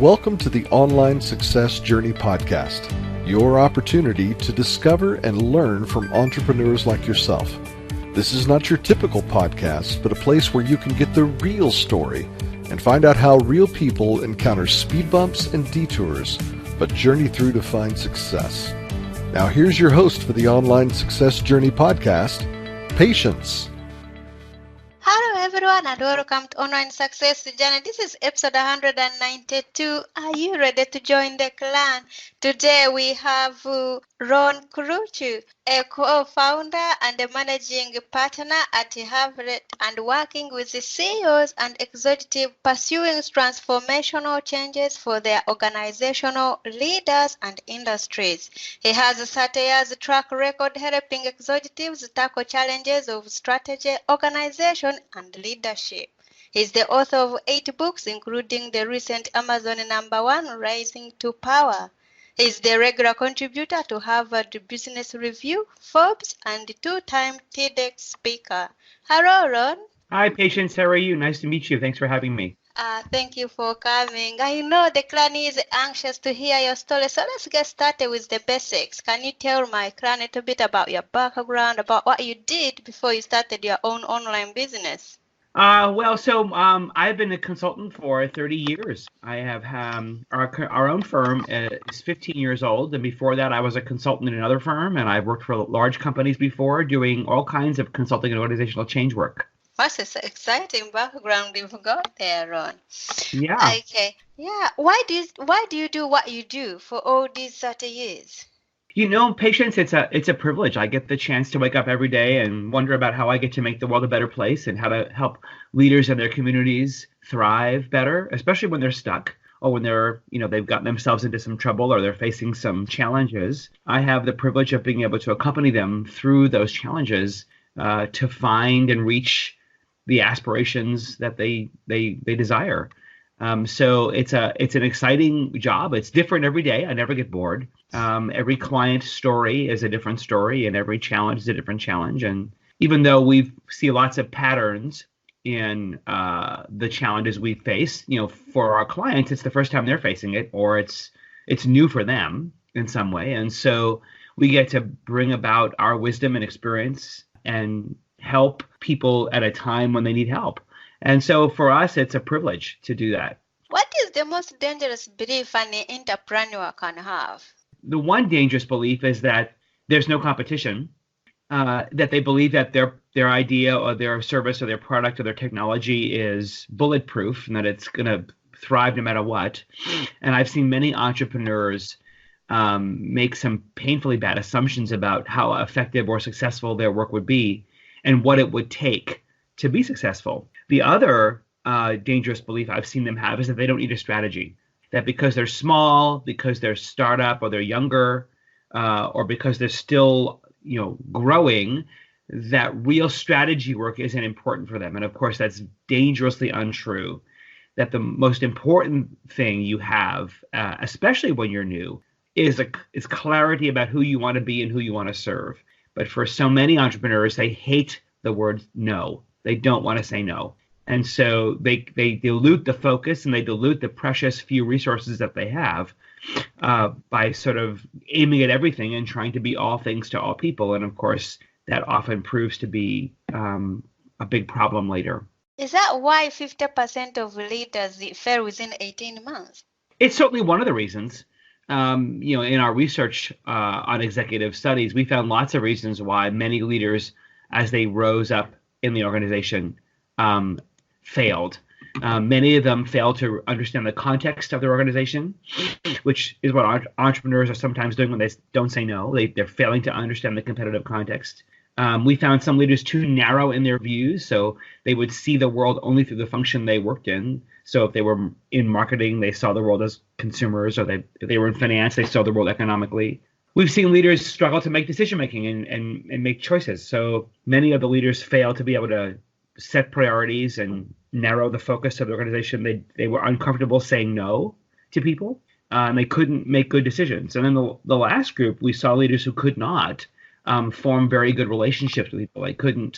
Welcome to the Online Success Journey Podcast, your opportunity to discover and learn from entrepreneurs like yourself. This is not your typical podcast, but a place where you can get the real story and find out how real people encounter speed bumps and detours, but journey through to find success. Now here's your host for the Online Success Journey Podcast, Patience. Hello everyone and welcome to Online Success Journey. This is episode 192. Are you ready to join the clan? Today we have Ron Carucci, a co-founder and a managing partner at Navalent and working with the CEOs and executives pursuing transformational changes for their organizational leaders and industries. He has a 30 years track record helping executives tackle challenges of strategy, organization, and leadership. He's the author of 8 books, including the recent Amazon #1, Rising to Power. He's the regular contributor to Harvard Business Review, Forbes, and 2-time TEDx speaker. Hello, Ron. Hi, Patience. How are you? Nice to meet you. Thanks for having me. Thank you for coming. I know the clan is anxious to hear your story, so let's get started with the basics. Can you tell my clan a little bit about your background, about what you did before you started your own online business? I've been a consultant for 30 years. I have our own firm is 15 years old, and before that I was a consultant in another firm, and I've worked for large companies before doing all kinds of consulting and organizational change work. What's this exciting background you've got there, Ron? Yeah. Okay. Yeah. Why do you do what you do for all these 30 years? You know, Patience, it's a privilege. I get the chance to wake up every day and wonder about how I get to make the world a better place and how to help leaders in their communities thrive better, especially when they're stuck or when they've gotten themselves into some trouble or they're facing some challenges. I have the privilege of being able to accompany them through those challenges to find and reach the aspirations that they desire. So it's an exciting job. It's different every day. I never get bored. Every client story is a different story, and every challenge is a different challenge. And even though we see lots of patterns in the challenges we face, for our clients, it's the first time they're facing it, or it's new for them in some way. And so we get to bring about our wisdom and experience and help people at a time when they need help. And so for us, it's a privilege to do that. What is the most dangerous belief an entrepreneur can have? The one dangerous belief is that there's no competition, that they believe that their idea or their service or their product or their technology is bulletproof and that it's going to thrive no matter what. And I've seen many entrepreneurs make some painfully bad assumptions about how effective or successful their work would be and what it would take to be successful. The other dangerous belief I've seen them have is that they don't need a strategy, that because they're small, because they're startup or they're younger, or because they're still, growing, that real strategy work isn't important for them. And of course, that's dangerously untrue, that the most important thing you have, especially when you're new, is clarity about who you want to be and who you want to serve. But for so many entrepreneurs, they hate the word no. They don't want to say no. And so they dilute the focus and they dilute the precious few resources that they have by sort of aiming at everything and trying to be all things to all people. And of course, that often proves to be a big problem later. Is that why 50% of leaders fail within 18 months? It's certainly one of the reasons. In our research on executive studies, we found lots of reasons why many leaders, as they rose up in the organization, failed. Many of them failed to understand the context of their organization, which is what entrepreneurs are sometimes doing when they don't say no. They're failing to understand the competitive context. We found some leaders too narrow in their views, so they would see the world only through the function they worked in. So if they were in marketing, they saw the world as consumers, or if they were in finance, they saw the world economically. We've seen leaders struggle to make decision-making and make choices. So many of the leaders fail to be able to set priorities and narrow the focus of the organization. They were uncomfortable saying no to people, and they couldn't make good decisions. And then the last group, we saw leaders who could not form very good relationships with people.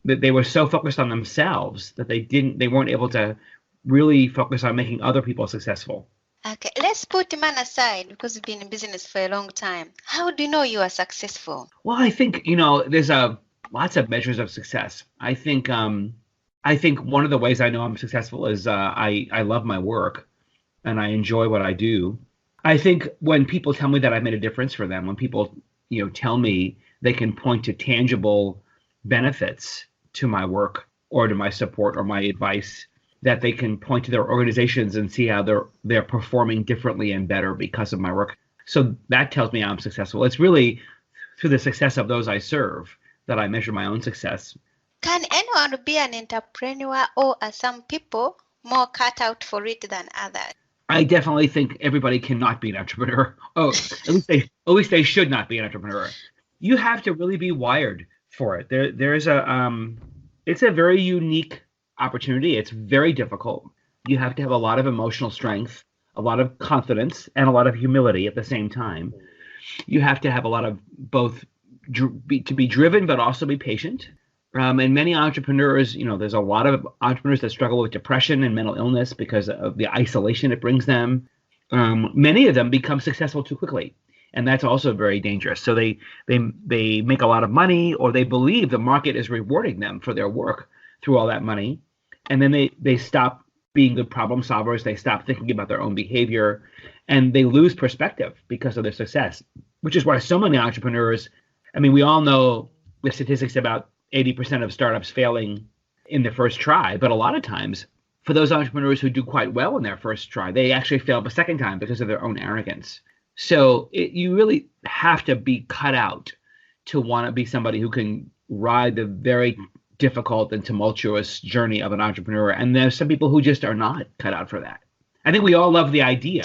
They were so focused on themselves that they weren't able to really focus on making other people successful. Okay, let's put man aside because you've been in business for a long time. How do you know you are successful? Well, I think, there's lots of measures of success. I think one of the ways I know I'm successful is I love my work and I enjoy what I do. I think when people tell me that I've made a difference for them, when people, tell me they can point to tangible benefits to my work or to my support or my advice, that they can point to their organizations and see how they're performing differently and better because of my work. So that tells me I'm successful. It's really through the success of those I serve that I measure my own success. Can anyone be an entrepreneur, or are some people more cut out for it than others? I definitely think everybody cannot be an entrepreneur. Oh, at least they should not be an entrepreneur. You have to really be wired for it. It's a very unique opportunity. It's very difficult. You have to have a lot of emotional strength, a lot of confidence, and a lot of humility at the same time. You have to have a lot of both to be driven, but also be patient. And many entrepreneurs, there's a lot of entrepreneurs that struggle with depression and mental illness because of the isolation it brings them. Many of them become successful too quickly, and that's also very dangerous. So they make a lot of money, or they believe the market is rewarding them for their work through all that money, and then they stop being good problem solvers. They stop thinking about their own behavior, and they lose perspective because of their success, which is why so many entrepreneurs, we all know the statistics about 80% of startups failing in the first try. But a lot of times, for those entrepreneurs who do quite well in their first try, they actually fail the second time because of their own arrogance. So you really have to be cut out to want to be somebody who can ride the very difficult and tumultuous journey of an entrepreneur. And there's some people who just are not cut out for that. I think we all love the idea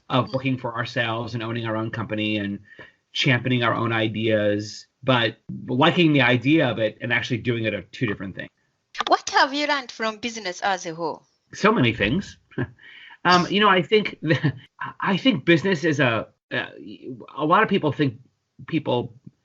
of working for ourselves and owning our own company and championing our own ideas, but liking the idea of it and actually doing it are two different things. What have you learned from business as a whole? So many things. I think business is a lot of people think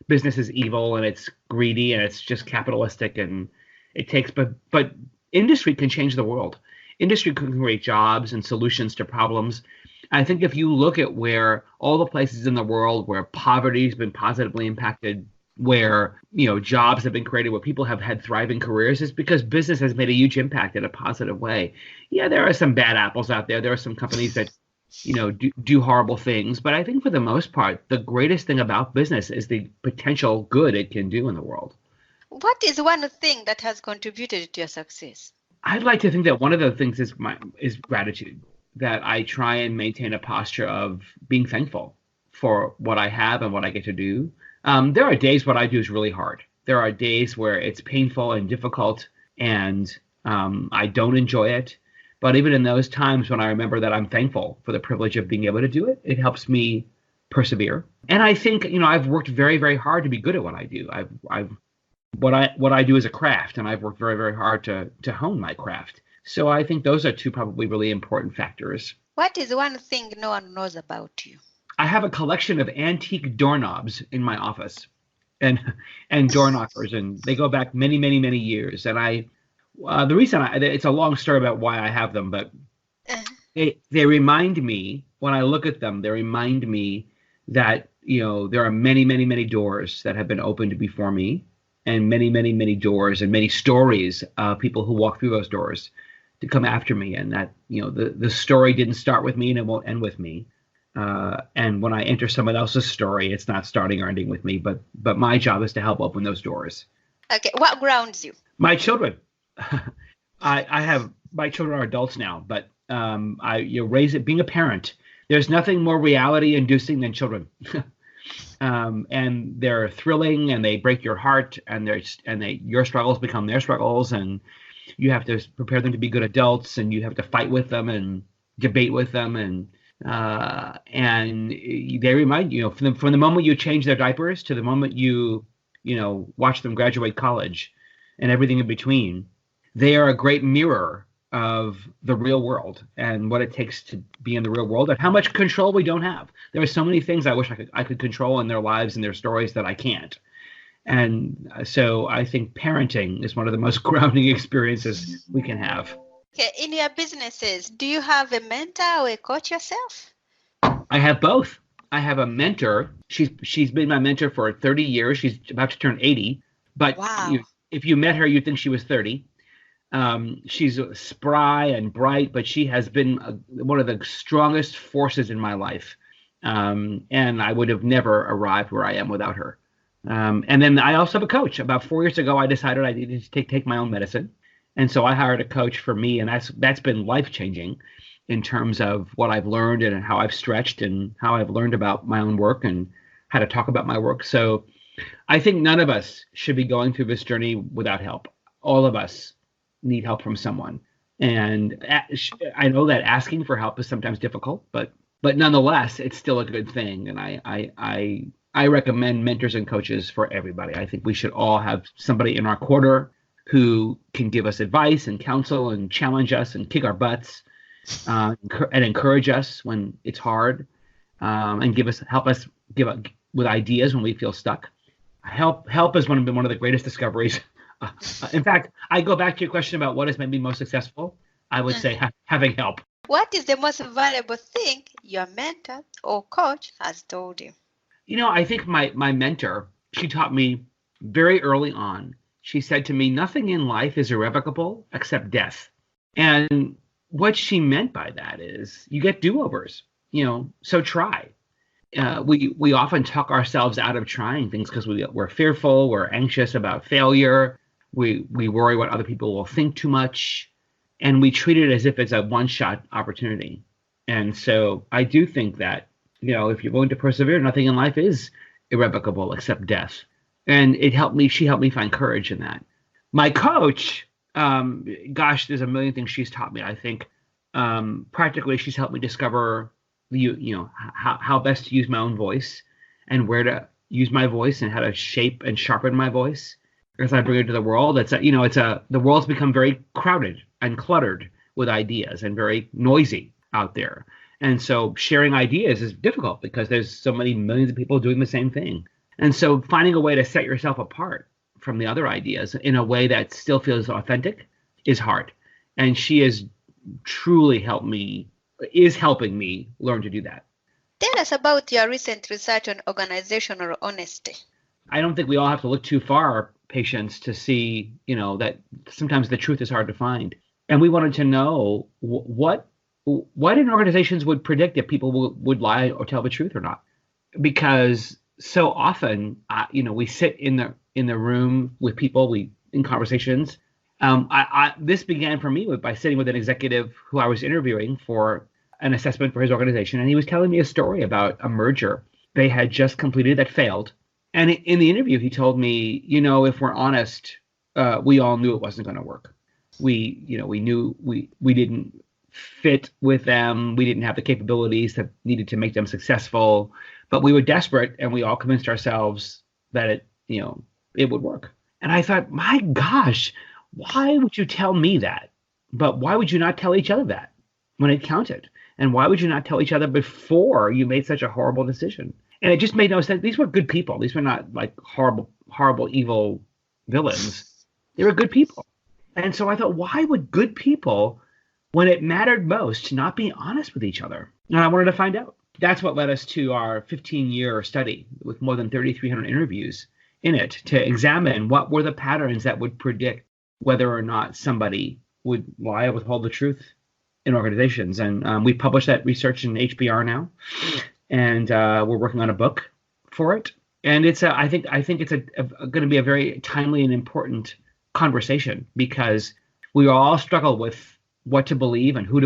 business is evil and it's greedy and it's just capitalistic and it takes, but industry can change the world. Industry can create jobs and solutions to problems. I think if you look at where all the places in the world where poverty has been positively impacted, where jobs have been created, where people have had thriving careers, is because business has made a huge impact in a positive way. Yeah, there are some bad apples out there. There are some companies that do horrible things, but I think for the most part, the greatest thing about business is the potential good it can do in the world. What is one thing that has contributed to your success? I'd like to think that one of the things is gratitude. That I try and maintain a posture of being thankful for what I have and what I get to do. There are days what I do is really hard. There are days where it's painful and difficult and I don't enjoy it. But even in those times when I remember that I'm thankful for the privilege of being able to do it, it helps me persevere. And I think, I've worked very, very hard to be good at what I do. What I do is a craft, and I've worked very, very hard to hone my craft. So I think those are two probably really important factors. What is one thing no one knows about you? I have a collection of antique doorknobs in my office and door knockers, and they go back many, many, many years. And the reason it's a long story about why I have them, but they remind me, when I look at them, they remind me that, there are many, many, many doors that have been opened before me, and many, many, many doors and many stories of people who walk through those doors to come after me, and that the story didn't start with me and it won't end with me. And when I enter someone else's story, it's not starting or ending with me, but my job is to help open those doors. Okay, what grounds you? My children. I have my children are adults now, but being a parent. There's nothing more reality inducing than children. And they're thrilling and they break your heart, and your struggles become their struggles, and you have to prepare them to be good adults, and you have to fight with them and debate with them, and they remind you, from the moment you change their diapers to the moment you watch them graduate college and everything in between, they are a great mirror of the real world and what it takes to be in the real world and how much control we don't have. There are so many things I wish I could control in their lives and their stories that I can't. And so I think parenting is one of the most grounding experiences we can have. Okay, in your businesses, do you have a mentor or a coach yourself? I have both. I have a mentor. She's been my mentor for 30 years. She's about to turn 80. But Wow. if you met her, you'd think she was 30. She's spry and bright, but she has been one of the strongest forces in my life. And I would have never arrived where I am without her. And then I also have a coach. About 4 years ago, I decided I needed to take my own medicine. And so I hired a coach for me, and that's been life-changing in terms of what I've learned and how I've stretched and how I've learned about my own work and how to talk about my work. So I think none of us should be going through this journey without help. All of us need help from someone. And I know that asking for help is sometimes difficult, but nonetheless, it's still a good thing. And I recommend mentors and coaches for everybody. I think we should all have somebody in our corner who can give us advice and counsel and challenge us and kick our butts and encourage us when it's hard, and help us with ideas when we feel stuck. Help has one of the greatest discoveries. In fact, I go back to your question about what has made me most successful. I would say having help. What is the most valuable thing your mentor or coach has told you? I think my mentor, she taught me very early on. She said to me, nothing in life is irrevocable except death. And what she meant by that is you get do-overs, so try. We often talk ourselves out of trying things because we're fearful, we're anxious about failure, we worry what other people will think too much, and we treat it as if it's a one-shot opportunity. And so I do think that, if you're willing to persevere, nothing in life is irrevocable except death. And she helped me find courage in that. My coach, there's a million things she's taught me. I think practically she's helped me discover how best to use my own voice and where to use my voice and how to shape and sharpen my voice as I bring it to the world. The world's become very crowded and cluttered with ideas and very noisy out there. And so sharing ideas is difficult because there's so many millions of people doing the same thing. And so finding a way to set yourself apart from the other ideas in a way that still feels authentic is hard. And she is helping me learn to do that. Tell us about your recent research on organizational honesty. I don't think we all have to look too far, patients, to see, that sometimes the truth is hard to find. And we wanted to know what in organizations would predict if people would lie or tell the truth or not. Because so often, we sit in the room with people, in conversations. This began for me by sitting with an executive who I was interviewing for an assessment for his organization, and he was telling me a story about a merger they had just completed that failed. And in the interview, he told me, if we're honest, we all knew it wasn't going to work. We knew we didn't fit with them. We didn't have the capabilities that needed to make them successful. But we were desperate, and we all convinced ourselves that it would work. And I thought, my gosh, why would you tell me that? But why would you not tell each other that when it counted? And why would you not tell each other before you made such a horrible decision? And it just made no sense. These were good people. These were not like horrible, evil villains. They were good people. And so I thought, why would good people, when it mattered most, not be honest with each other? And I wanted to find out. That's what led us to our 15-year study with more than 3,300 interviews in it to examine what were the patterns that would predict whether or not somebody would lie or withhold the truth in organizations. And we published that research in HBR now, and we're working on a book for it. And it's I think it's going to be a very timely and important conversation because we all struggle with what to believe and who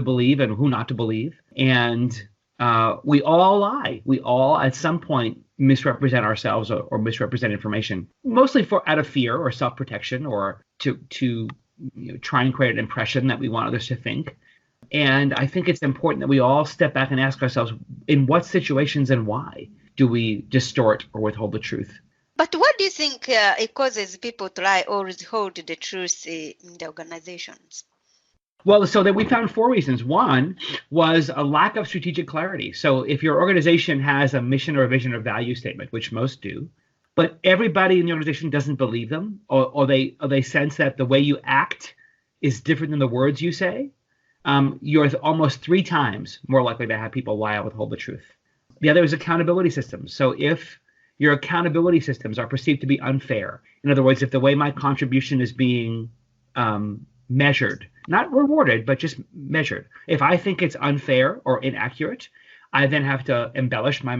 not to believe. And we all lie. We all at some point misrepresent ourselves or misrepresent information, mostly out of fear or self-protection or to try and create an impression that we want others to think. And I think it's important that we all step back and ask ourselves, in what situations and why do we distort or withhold the truth? But what do you think it causes people to lie or withhold the truth in the organizations? Well, so that we found 4 reasons. One was a lack of strategic clarity. So if your organization has a mission or a vision or value statement, which most do, but everybody in the organization doesn't believe them, or they sense that the way you act is different than the words you say, you're almost 3 times more likely to have people lie or withhold the truth. The other is accountability systems. So if your accountability systems are perceived to be unfair, in other words, if the way my contribution is being measured, not rewarded, but just measured, if I think it's unfair or inaccurate, I then have to embellish my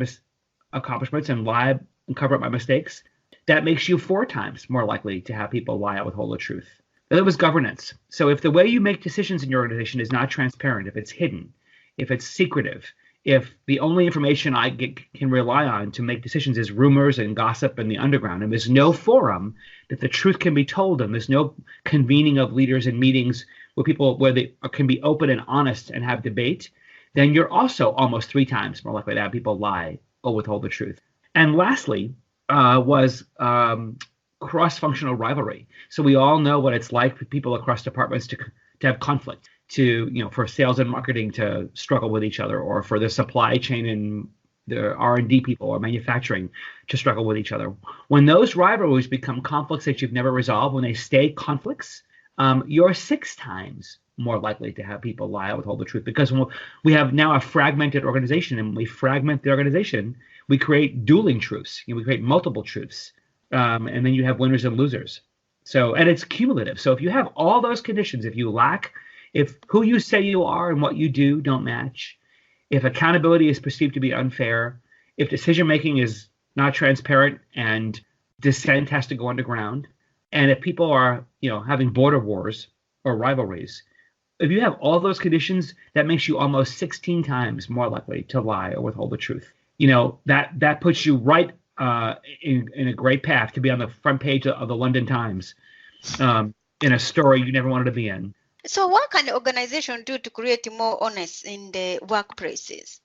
accomplishments and lie and cover up my mistakes. That makes you 4 times more likely to have people lie or withhold the truth. The other was governance. So if the way you make decisions in your organization is not transparent, if it's hidden, if it's secretive, if the only information I can rely on to make decisions is rumors and gossip in the underground, and there's no forum that the truth can be told, and there's no convening of leaders in meetings where they can be open and honest and have debate, then you're also almost 3 times more likely to have people lie or withhold the truth. And lastly was cross-functional rivalry. So we all know what it's like for people across departments to have conflict, for sales and marketing to struggle with each other, or for the supply chain and the R&D people or manufacturing to struggle with each other. When those rivalries become conflicts that you've never resolved, when they stay conflicts, you're 6 times more likely to have people lie or withhold the truth, because we have now a fragmented organization, and when we fragment the organization, we create dueling truths. We create multiple truths, and then you have winners and losers. So, and it's cumulative. So if you have all those conditions, if who you say you are and what you do don't match, if accountability is perceived to be unfair, if decision-making is not transparent and dissent has to go underground, and if people are, having border wars or rivalries, if you have all those conditions, that makes you almost 16 times more likely to lie or withhold the truth. That puts you right in a great path to be on the front page of the London Times in a story you never wanted to be in. So what can the organization do to create more honest in the workplaces?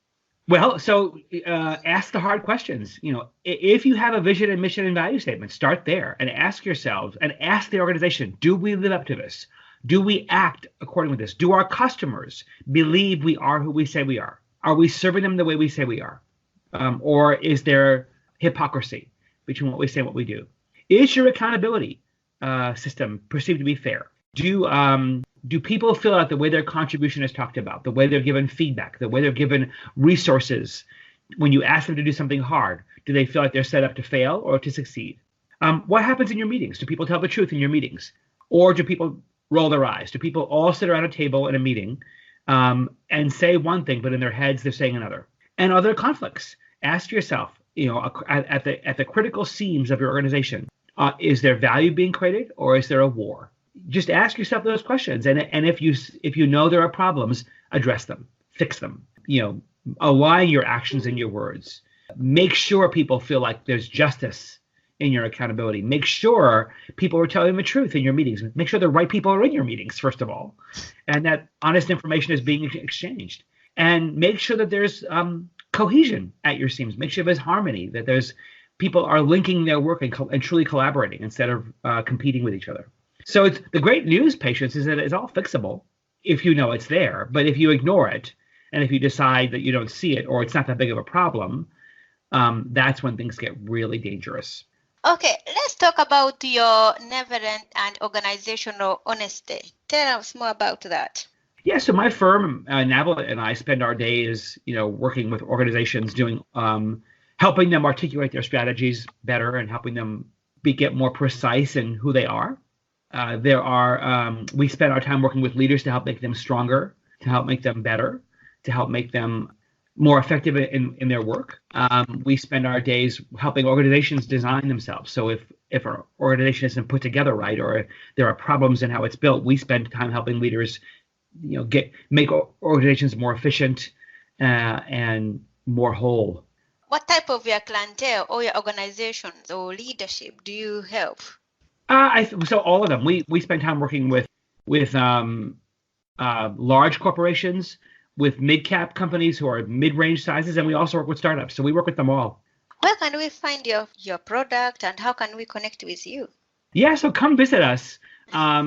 Well, so ask the hard questions. If you have a vision and mission and value statement, start there and ask yourselves and ask the organization, do we live up to this? Do we act according to this? Do our customers believe we are who we say we are? Are we serving them the way we say we are? Or is there hypocrisy between what we say and what we do? Is your accountability system perceived to be fair? Do people feel out the way their contribution is talked about, the way they're given feedback, the way they're given resources? When you ask them to do something hard, do they feel like they're set up to fail or to succeed? What happens in your meetings? Do people tell the truth in your meetings? Or do people roll their eyes? Do people all sit around a table in a meeting and say one thing, but in their heads they're saying another? And are there conflicts? Ask yourself, at the critical seams of your organization, is there value being created, or is there a war? Just ask yourself those questions, and if you know there are problems, address them, fix them. Align your actions and your words. Make sure people feel like there's justice in your accountability. Make sure people are telling the truth in your meetings. Make sure the right people are in your meetings, first of all, and that honest information is being exchanged. And make sure that there's cohesion at your seams. Make sure there's harmony, that there's people are linking their work and truly collaborating instead of competing with each other. So it's the great news, patients, is that it's all fixable if you know it's there. But if you ignore it, and if you decide that you don't see it, or it's not that big of a problem, that's when things get really dangerous. Okay, let's talk about your Navalent and organizational honesty. Tell us more about that. Yeah, so my firm, Navalent, and I spend our days, working with organizations, doing helping them articulate their strategies better and helping them get more precise in who they are. We spend our time working with leaders to help make them stronger, to help make them better, to help make them more effective in their work. We spend our days helping organizations design themselves. So if our organization isn't put together right, or if there are problems in how it's built, we spend time helping leaders, make organizations more efficient and more whole. What type of your clientele or your organizations or leadership do you help? So all of them. We spend time working with large corporations, with mid-cap companies who are mid-range sizes, and we also work with startups. So we work with them all. Where can we find your product, and how can we connect with you? Yeah, so come visit us, at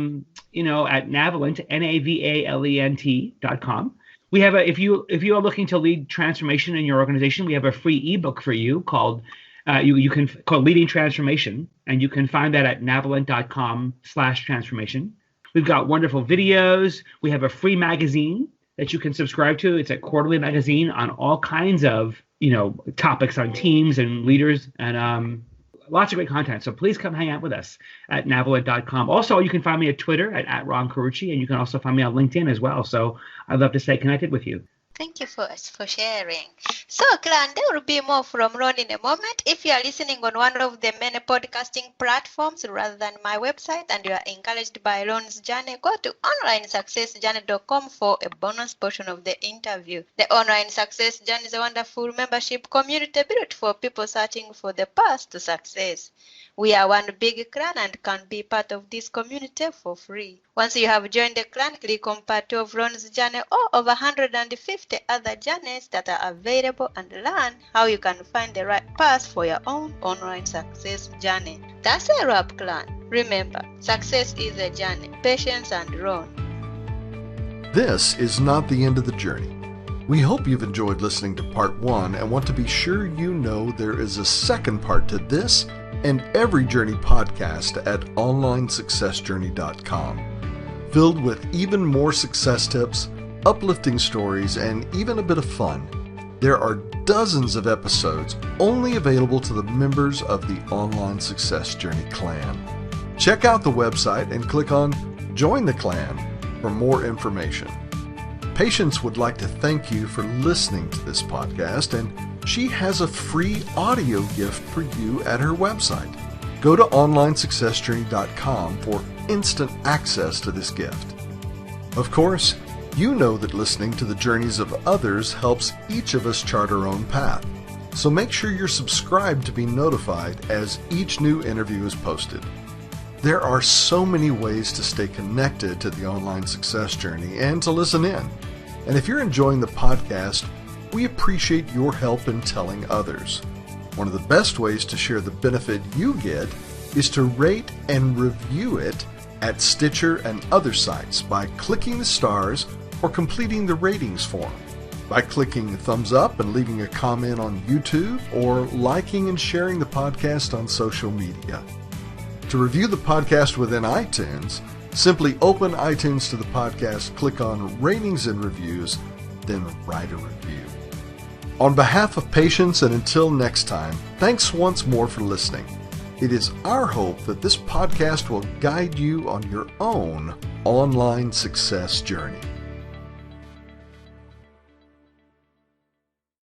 Navalent, Navalent.com. We have if you are looking to lead transformation in your organization, we have a free ebook for you called called Leading Transformation, and you can find that at Navalent.com/transformation. We've got wonderful videos. We have a free magazine that you can subscribe to. It's a quarterly magazine on all kinds of, topics on teams and leaders, and lots of great content. So please come hang out with us at Navalent.com. Also, you can find me at Twitter at Ron Carucci, and you can also find me on LinkedIn as well. So I'd love to stay connected with you. Thank you for sharing. So, Clan, there will be more from Ron in a moment. If you are listening on one of the many podcasting platforms rather than my website and you are encouraged by Ron's journey, go to onlinesuccessjourney.com for a bonus portion of the interview. The Online Success Journey is a wonderful membership community built for people searching for the path to success. We are one big clan and can be part of this community for free. Once you have joined the clan, click on part 2 of Ron's journey or over 150 other journeys that are available and learn how you can find the right path for your own online success journey. That's a wrap, clan. Remember, success is a journey. Patience and Ron. This is not the end of the journey. We hope you've enjoyed listening to part 1 and want to be sure you know there is a second part to this and every journey podcast at onlinesuccessjourney.com, filled with even more success tips, uplifting stories, and even a bit of fun. There are dozens of episodes only available to the members of the Online Success Journey clan. Check out the website and click on Join the Clan for more information. Patience would like to thank you for listening to this podcast, and she has a free audio gift for you at her website. Go to onlinesuccessjourney.com for instant access to this gift. Of course, you know that listening to the journeys of others helps each of us chart our own path. So make sure you're subscribed to be notified as each new interview is posted. There are so many ways to stay connected to the Online Success Journey and to listen in. And if you're enjoying the podcast, we appreciate your help in telling others. One of the best ways to share the benefit you get is to rate and review it at Stitcher and other sites by clicking the stars or completing the ratings form, by clicking thumbs up and leaving a comment on YouTube, or liking and sharing the podcast on social media. To review the podcast within iTunes, simply open iTunes to the podcast, click on Ratings and Reviews, then write a review. On behalf of Patience, and until next time, thanks once more for listening. It is our hope that this podcast will guide you on your own online success journey.